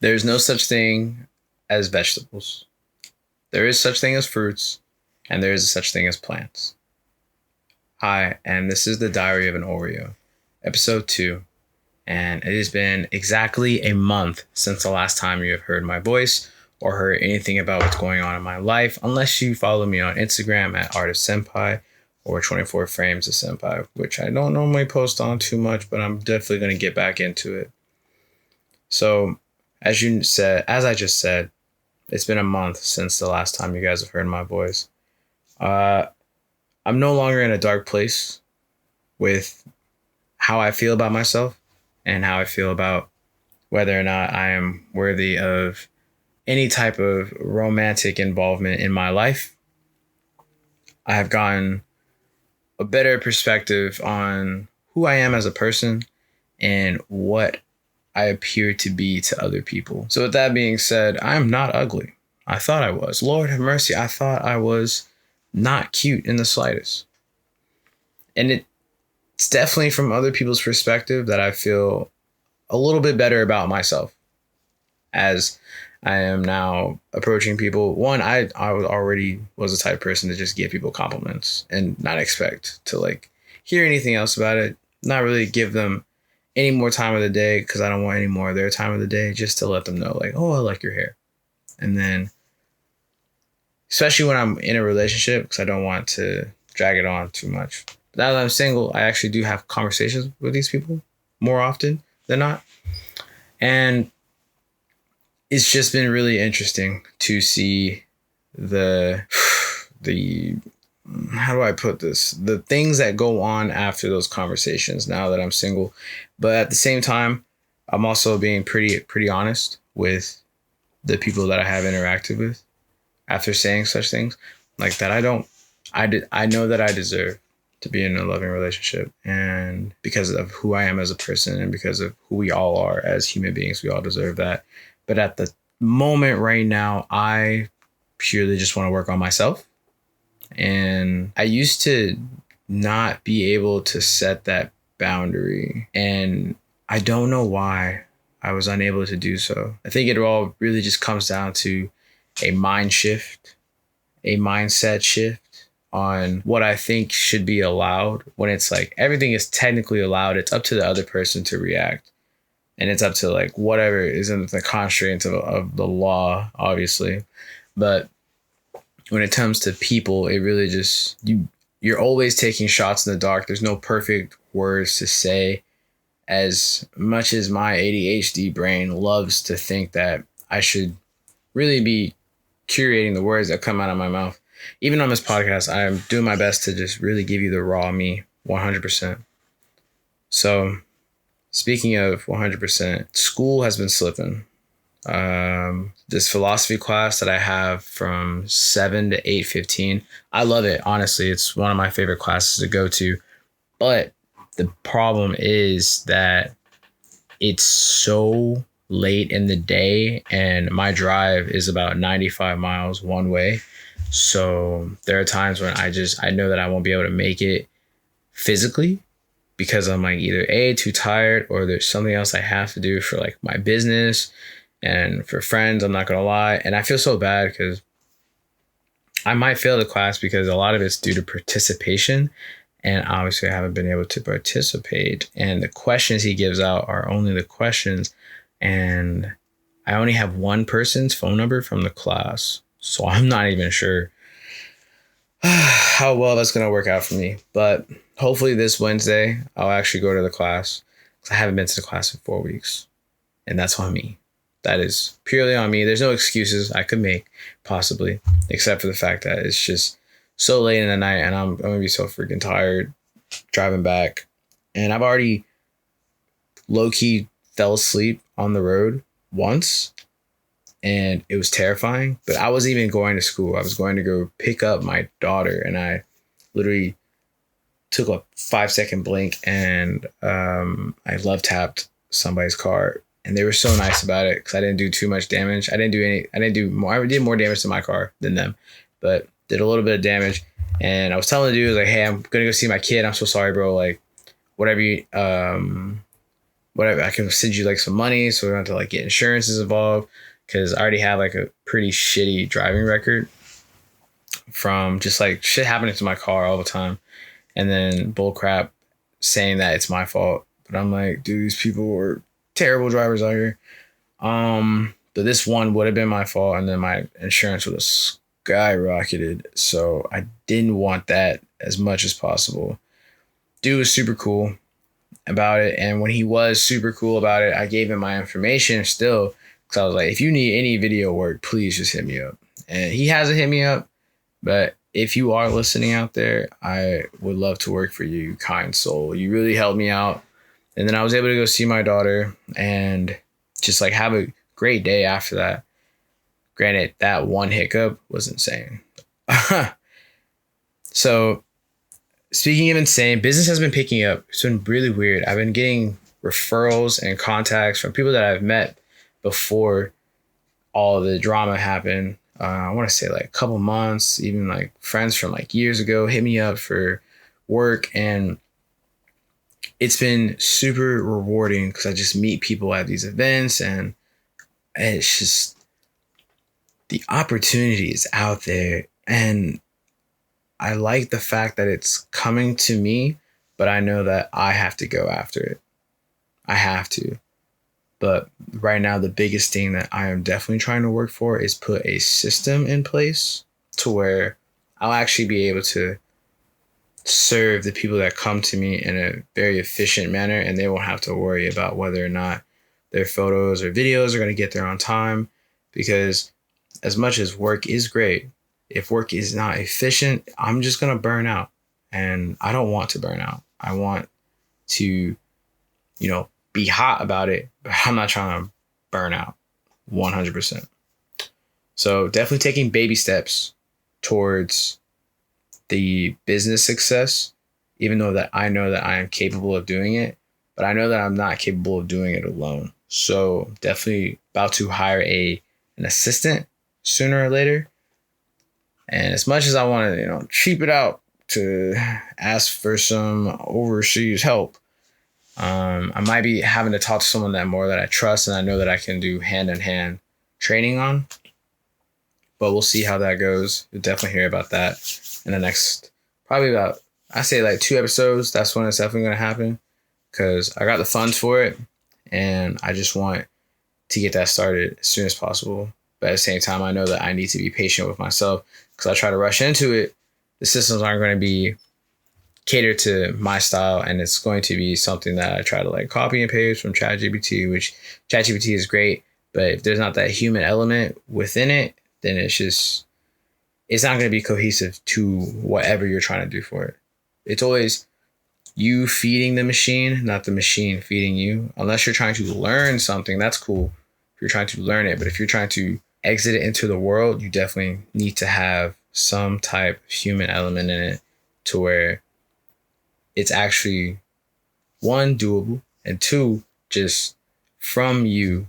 There's no such thing as vegetables. There is such thing as fruits, and there is such thing as plants. Hi, and this is the Diary of an Oreo, episode 2. And it has been exactly a month since the last time you have heard my voice or heard anything about what's going on in my life, unless you follow me on Instagram at Art of Senpai or 24 Frames of Senpai, which I don't normally post on too much, but I'm definitely going to get back into it. So, as I just said, it's been a month since the last time you guys have heard my voice. I'm no longer in a dark place with how I feel about myself and how I feel about whether or not I am worthy of any type of romantic involvement in my life. I have gotten a better perspective on who I am as a person and what I appear to be to other people. So with that being said, I am not ugly. I thought I was. Lord have mercy, I thought I was not cute in the slightest. And it's definitely from other people's perspective that I feel a little bit better about myself as I am now approaching people. One, I already was the type of person to just give people compliments and not expect to hear anything else about it. Not really give them any more time of the day because I don't want any more of their time of the day, just to let them know oh, I like your hair. And then, especially when I'm in a relationship, because I don't want to drag it on too much. But now that I'm single, I actually do have conversations with these people more often than not. And it's just been really interesting to see the how do I put this? The things that go on after those conversations now that I'm single. But at the same time, I'm also being pretty honest with the people that I have interacted with after saying such things like that. I know that I deserve to be in a loving relationship, and because of who I am as a person and because of who we all are as human beings, we all deserve that. But at the moment right now, I purely just want to work on myself. And I used to not be able to set that boundary. And I don't know why I was unable to do so. I think it all really just comes down to a mindset shift on what I think should be allowed, when it's everything is technically allowed. It's up to the other person to react. And it's up to whatever is in the constraints of the law, obviously. But when it comes to people, it really just, you're always taking shots in the dark. There's no perfect words to say. As much as my ADHD brain loves to think that I should really be curating the words that come out of my mouth. Even on this podcast, I'm doing my best to just really give you the raw me 100%. So speaking of 100%, school has been slipping. This philosophy class that I have from 7 to 8:15, I love it. Honestly, it's one of my favorite classes to go to. But the problem is that it's so late in the day and my drive is about 95 miles one way. So there are times when I know that I won't be able to make it physically because I'm either too tired or there's something else I have to do for my business and for friends. I'm not going to lie. And I feel so bad because I might fail the class because a lot of it's due to participation. And obviously I haven't been able to participate. And the questions he gives out are only the questions. And I only have one person's phone number from the class. So I'm not even sure how well that's going to work out for me. But hopefully this Wednesday, I'll actually go to the class. I haven't been to the class in 4 weeks. And that's on me. That is purely on me. There's no excuses I could make, possibly, except for the fact that it's just so late in the night and I'm going to be so freaking tired driving back. And I've already low-key fell asleep on the road once. And it was terrifying. But I wasn't even going to school. I was going to go pick up my daughter. And I literally took a 5-second blink and I love tapped somebody's car. And they were so nice about it because I didn't do too much damage. I did more damage to my car than them, but did a little bit of damage. And I was telling the dude, hey, I'm going to go see my kid. I'm so sorry, bro. Whatever you, whatever. I can send you like some money, so we don't have to like get insurances involved, because I already have like a pretty shitty driving record from just like shit happening to my car all the time, and then bull crap saying that it's my fault. But I'm like, dude, these people were terrible drivers out here. But this one would have been my fault, and then my insurance would have skyrocketed. So I didn't want that as much as possible. Dude was super cool about it, and when he was super cool about it, I gave him my information still, because I was like, if you need any video work, please just hit me up. And he hasn't hit me up, but if you are listening out there, I would love to work for you, kind soul. You really helped me out. And then I was able to go see my daughter and just like have a great day after that. Granted, that one hiccup was insane. So speaking of insane, business has been picking up. It's been really weird. I've been getting referrals and contacts from people that I've met before all the drama happened. I want to say like a couple months, even like friends from like years ago hit me up for work, and it's been super rewarding because I just meet people at these events, and it's just the opportunity is out there, and I like the fact that it's coming to me, but I know that I have to go after it. I have to. But right now, the biggest thing that I am definitely trying to work for is put a system in place to where I'll actually be able to serve the people that come to me in a very efficient manner, and they won't have to worry about whether or not their photos or videos are going to get there on time. Because as much as work is great, if work is not efficient, I'm just going to burn out. And I don't want to burn out. I want to, be hot about it, but I'm not trying to burn out 100%. So definitely taking baby steps towards the business success, even though that I know that I am capable of doing it, but I know that I'm not capable of doing it alone. So definitely about to hire an assistant sooner or later. And as much as I want to, cheap it out to ask for some overseas help, I might be having to talk to someone that I trust and I know that I can do hand-in-hand training on. But we'll see how that goes. You'll definitely hear about that in the next, probably about, I say like 2 episodes. That's when it's definitely going to happen, because I got the funds for it and I just want to get that started as soon as possible. But at the same time, I know that I need to be patient with myself, because I try to rush into it. The systems aren't going to be catered to my style, and it's going to be something that I try to like copy and paste from ChatGPT, which ChatGPT is great, but if there's not that human element within it, then it's not going to be cohesive to whatever you're trying to do for it. It's always you feeding the machine, not the machine feeding you. Unless you're trying to learn something, that's cool if you're trying to learn it. But if you're trying to exit it into the world, you definitely need to have some type of human element in it, to where it's actually, 1, doable, and 2, just from you,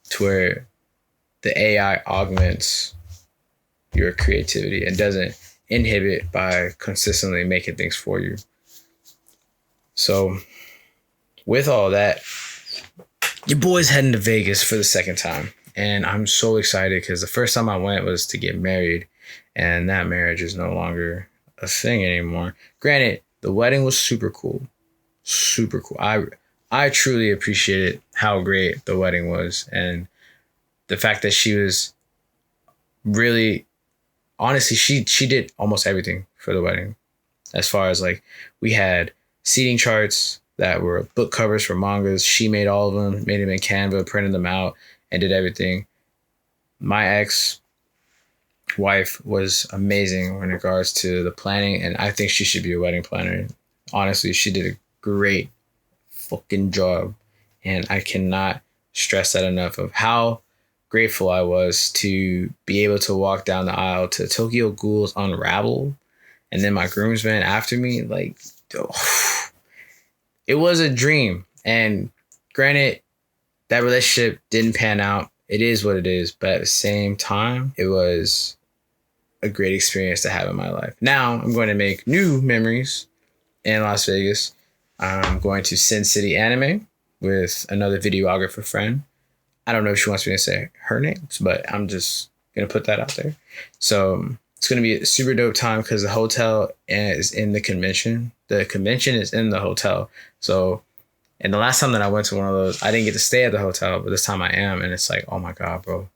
to where the AI augments your creativity and doesn't inhibit by consistently making things for you. So with all that, your boy's heading to Vegas for the second time. And I'm so excited, because the first time I went was to get married, and that marriage is no longer a thing anymore. Granted, the wedding was super cool. Super cool. I truly appreciated how great the wedding was, and the fact that she was really, honestly, she did almost everything for the wedding. As far as like, we had seating charts that were book covers for mangas. She made all of them, made them in Canva, printed them out, and did everything. My ex-wife was amazing in regards to the planning, and I think she should be a wedding planner. Honestly, she did a great fucking job, and I cannot stress that enough of how grateful I was to be able to walk down the aisle to Tokyo Ghoul's Unravel, and then my groomsmen after me. Like, oh, it was a dream. And granted, that relationship didn't pan out. It is what it is. But at the same time, it was a great experience to have in my life. Now I'm going to make new memories in Las Vegas. I'm going to Sin City Anime, with another videographer friend. I don't know if she wants me to say her names, but I'm just going to put that out there. So it's going to be a super dope time because the hotel is in the convention. The convention is in the hotel. So, and the last time that I went to one of those, I didn't get to stay at the hotel, but this time I am. And it's like, oh my God, bro.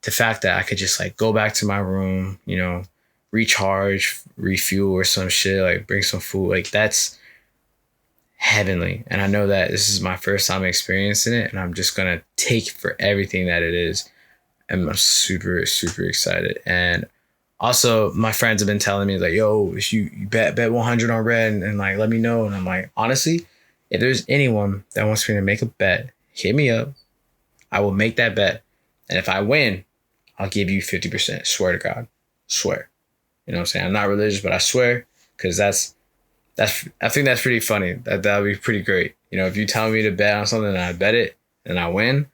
The fact that I could just like go back to my room, you know, recharge, refuel or some shit, like bring some food, like that's heavenly. And I know that this is my first time experiencing it, and I'm just gonna take for everything that it is. And I'm super, super excited. And also my friends have been telling me like, yo, if you bet 100 on red and like let me know. And I'm like, honestly, if there's anyone that wants me to make a bet, hit me up. I will make that bet. And if I win, I'll give you 50%. Swear to God. Swear. You know what I'm saying? I'm not religious, but I swear, because I think that's pretty funny. That would be pretty great. You know, if you tell me to bet on something and I bet it and I win,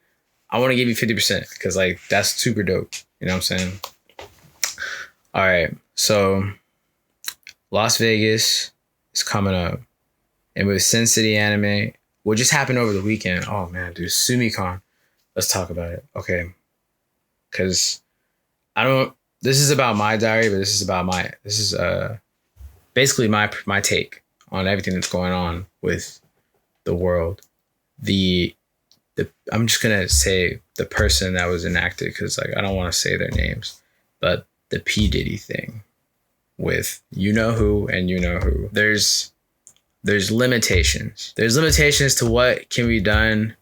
I want to give you 50% because like that's super dope. You know what I'm saying? All right. So Las Vegas is coming up. And with Sin City Anime, what just happened over the weekend? Oh man, dude, SumiCon. Let's talk about it. Okay. Because this is about my diary, but this is basically my take on everything that's going on with the world. I'm just gonna say the person that was enacted because like I don't want to say their names, but the P Diddy thing with you know who and you know who. There's limitations. There's limitations to what can be done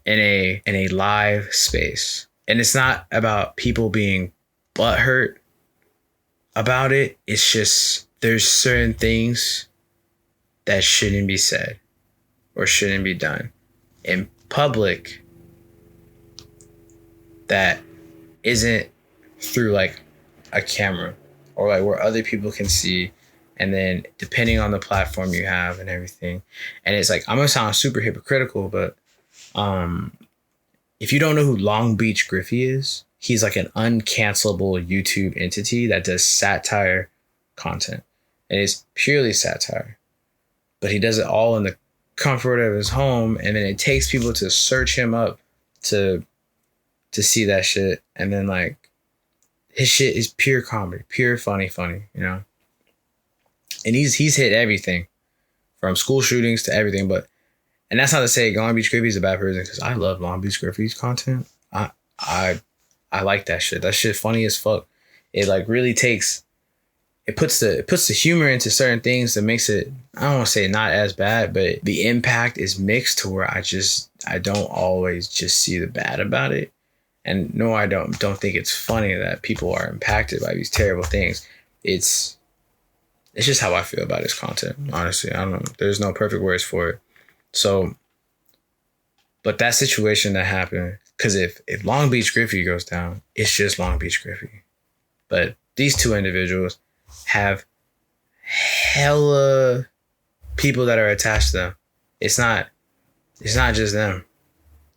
in a live space. And it's not about people being butthurt about it. It's just there's certain things that shouldn't be said or shouldn't be done in public that isn't through like a camera or like where other people can see. And then depending on the platform you have and everything. And it's like, I'm going to sound super hypocritical, but if you don't know who Long Beach Griffey is, he's like an uncancelable YouTube entity that does satire content. And it's purely satire. But he does it all in the comfort of his home. And then it takes people to search him up to see that shit. And then like his shit is pure comedy, pure funny, you know? And he's hit everything from school shootings to everything. And that's not to say Long Beach Griffey's a bad person because I love Long Beach Griffey's content. I like that shit. That shit funny as fuck. It like really puts the humor into certain things that makes it, I don't want to say not as bad, but the impact is mixed to where I don't always just see the bad about it. And no, I don't think it's funny that people are impacted by these terrible things. It's just how I feel about his content, honestly. I don't know. There's no perfect words for it. So, but that situation that happened, because if Long Beach Griffey goes down, it's just Long Beach Griffey. But these two individuals have hella people that are attached to them. It's not just them.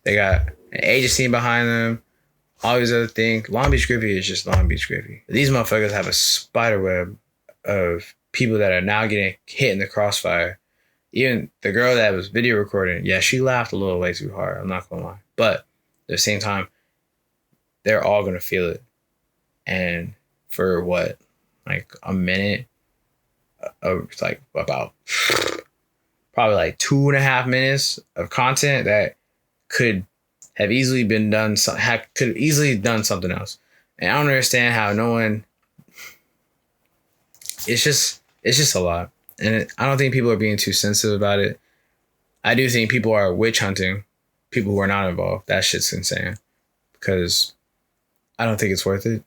They got an agency behind them, all these other things. Long Beach Griffey is just Long Beach Griffey. These motherfuckers have a spider web of people that are now getting hit in the crossfire. Even the girl that was video recording, yeah, she laughed a little way too hard. I'm not gonna lie. But at the same time, they're all gonna feel it. And for what? Like a minute of like about probably like 2.5 minutes of content that could have easily been done, could have easily done something else. And I don't understand how no one, it's just a lot. And I don't think people are being too sensitive about it. I do think people are witch hunting people who are not involved. That shit's insane. Because I don't think it's worth it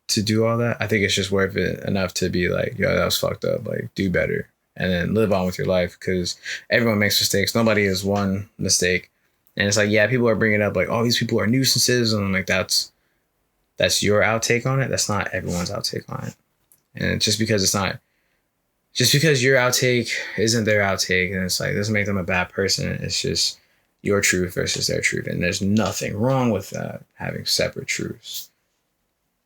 to do all that. I think it's just worth it enough to be like, yo, that was fucked up. Like, do better. And then live on with your life. Because everyone makes mistakes. Nobody has one mistake. And it's like, yeah, people are bringing up like, oh, these people are nuisances. And I'm like, that's your outtake on it. That's not everyone's outtake on it. And just because your outtake isn't their outtake, and it's like, doesn't make them a bad person. It's just your truth versus their truth. And there's nothing wrong with that, having separate truths.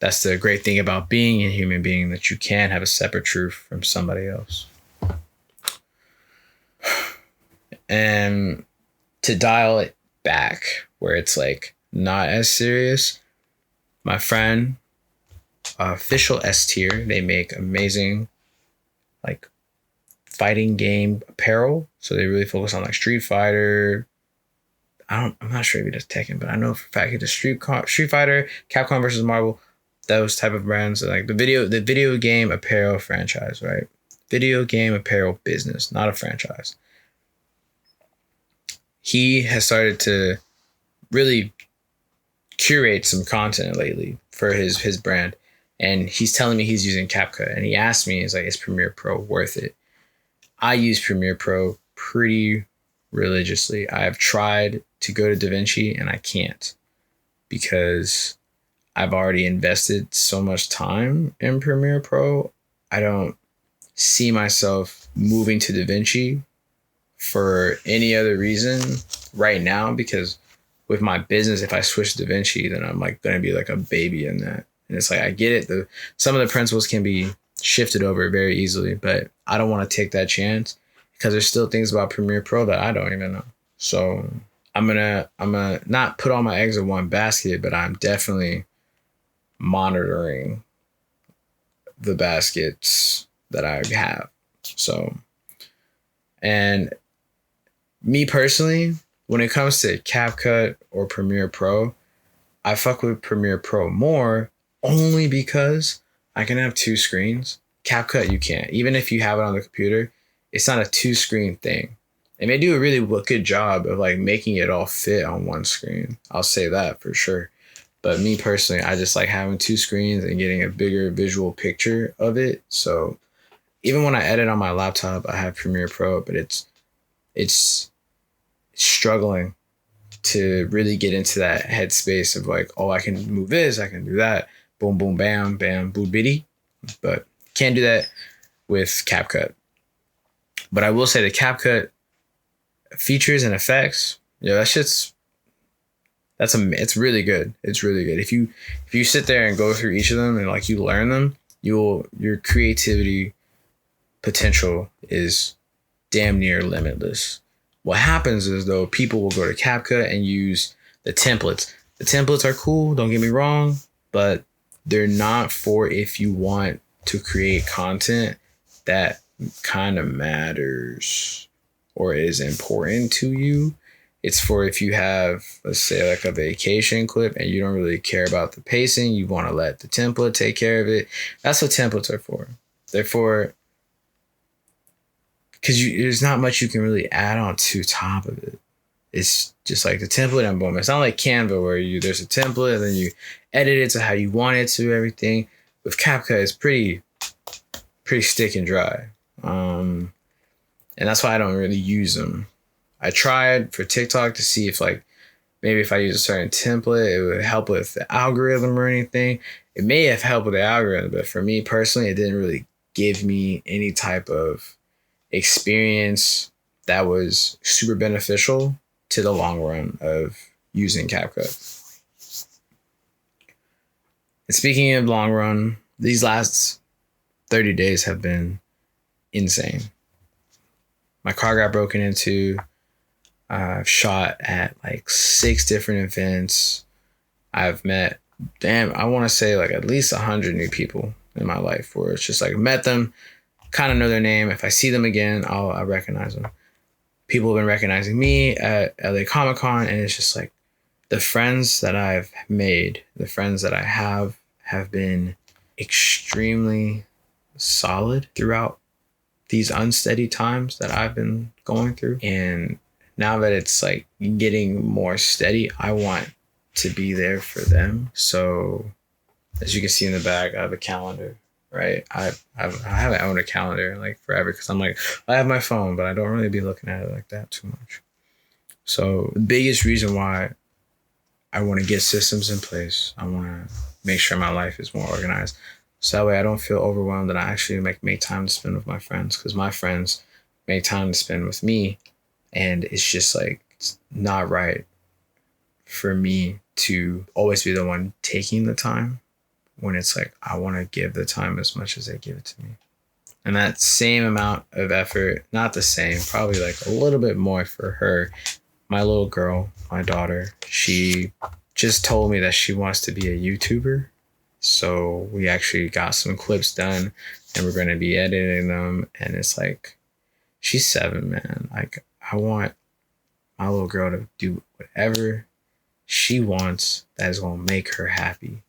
That's the great thing about being a human being, that you can have a separate truth from somebody else. And to dial it back where it's like not as serious, my friend, official S tier, they make amazing like fighting game apparel. So they really focus on like Street Fighter. I'm not sure if he does Tekken, but I know for a fact he does Street Fighter, Capcom versus Marvel, those type of brands. Like the video game apparel franchise, right? Video game apparel business, not a franchise. He has started to really curate some content lately for his brand. And he's telling me he's using CapCut. And he asked me, he's like, is Premiere Pro worth it? I use Premiere Pro pretty religiously. I've tried to go to DaVinci and I can't because I've already invested so much time in Premiere Pro. I don't see myself moving to DaVinci for any other reason right now, because with my business, if I switch to DaVinci, then I'm like going to be like a baby in that. And it's like, I get it. Some of the principles can be shifted over very easily, but I don't want to take that chance because there's still things about Premiere Pro that I don't even know. So I'm gonna not put all my eggs in one basket, but I'm definitely monitoring the baskets that I have. So, and me personally, when it comes to CapCut or Premiere Pro, I fuck with Premiere Pro more only because I can have two screens. CapCut, you can't. Even if you have it on the computer, it's not a two-screen thing. And they do a really good job of like making it all fit on one screen. I'll say that for sure. But me personally, I just like having two screens and getting a bigger visual picture of it. So even when I edit on my laptop, I have Premiere Pro, but it's struggling to really get into that headspace of like, oh, I can move this, I can do that. Boom, boom, bam, bam, boo, bitty. But can't do that with CapCut. But I will say the CapCut features and effects, it's really good. It's really good. If you sit there and go through each of them and like you learn them, your creativity potential is damn near limitless. What happens is though, people will go to CapCut and use the templates. The templates are cool, don't get me wrong, but they're not for if you want to create content that kind of matters or is important to you. It's for if you have, let's say, like a vacation clip and you don't really care about the pacing, you want to let the template take care of it. That's what templates are for. They're for, because there's not much you can really add on to top of it. It's just like the template and boom. It's not like Canva where there's a template and then you edit it to how you want it to, everything. With CapCut, it's pretty stick and dry. And that's why I don't really use them. I tried for TikTok to see if like, maybe if I use a certain template, it would help with the algorithm or anything. It may have helped with the algorithm, but for me personally, it didn't really give me any type of experience that was super beneficial to the long run of using CapCut. And speaking of long run, these last 30 days have been insane. My car got broken into. I've shot at like 6 different events. I've met, I want to say like at least 100 new people in my life where it's just like met them, kind of know their name. If I see them again, I'll recognize them. People have been recognizing me at LA Comic-Con, and it's just like the friends that I've made, the friends that I have been extremely solid throughout these unsteady times that I've been going through. And now that it's like getting more steady, I want to be there for them. So as you can see in the back, I have a calendar, right? I haven't owned a calendar like forever because I'm like, I have my phone, but I don't really be looking at it like that too much. So the biggest reason why I want to get systems in place, I want to make sure my life is more organized. So that way I don't feel overwhelmed and I actually make time to spend with my friends, because my friends make time to spend with me. And it's just like, it's not right for me to always be the one taking the time when it's like, I want to give the time as much as they give it to me. And that same amount of effort, not the same, probably like a little bit more for her, my little girl, my daughter, she just told me that she wants to be a YouTuber. So we actually got some clips done and we're going to be editing them. And it's like, she's 7, man. Like, I want my little girl to do whatever she wants that is going to make her happy.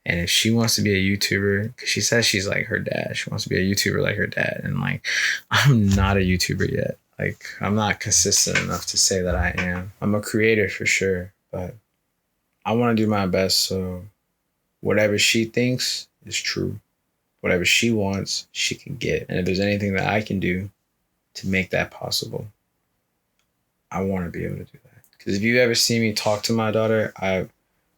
And if she wants to be a YouTuber, because she says she's like her dad, she wants to be a YouTuber like her dad. And like, I'm not a YouTuber yet. Like, I'm not consistent enough to say that I am. I'm a creator for sure, but I want to do my best. So whatever she thinks is true. Whatever she wants, she can get. And if there's anything that I can do to make that possible, I want to be able to do that. Because if you ever see me talk to my daughter,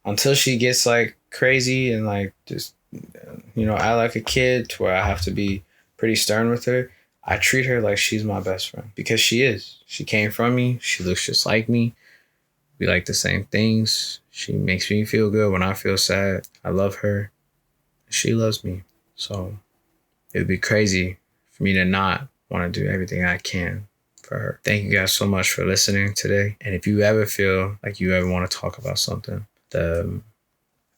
until she gets like crazy and like just, act like a kid to where I have to be pretty stern with her, I treat her like she's my best friend because she is. She came from me. She looks just like me. We like the same things. She makes me feel good when I feel sad. I love her. She loves me. So it would be crazy for me to not want to do everything I can for her. Thank you guys so much for listening today. And if you ever feel like you ever want to talk about something, the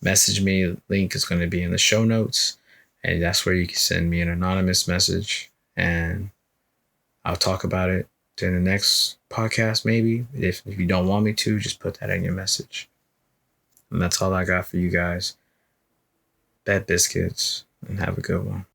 message me link is going to be in the show notes. And that's where you can send me an anonymous message and I'll talk about it in the next podcast, maybe. If you don't want me to, just put that in your message. And that's all I got for you guys. Bad biscuits and have a good one.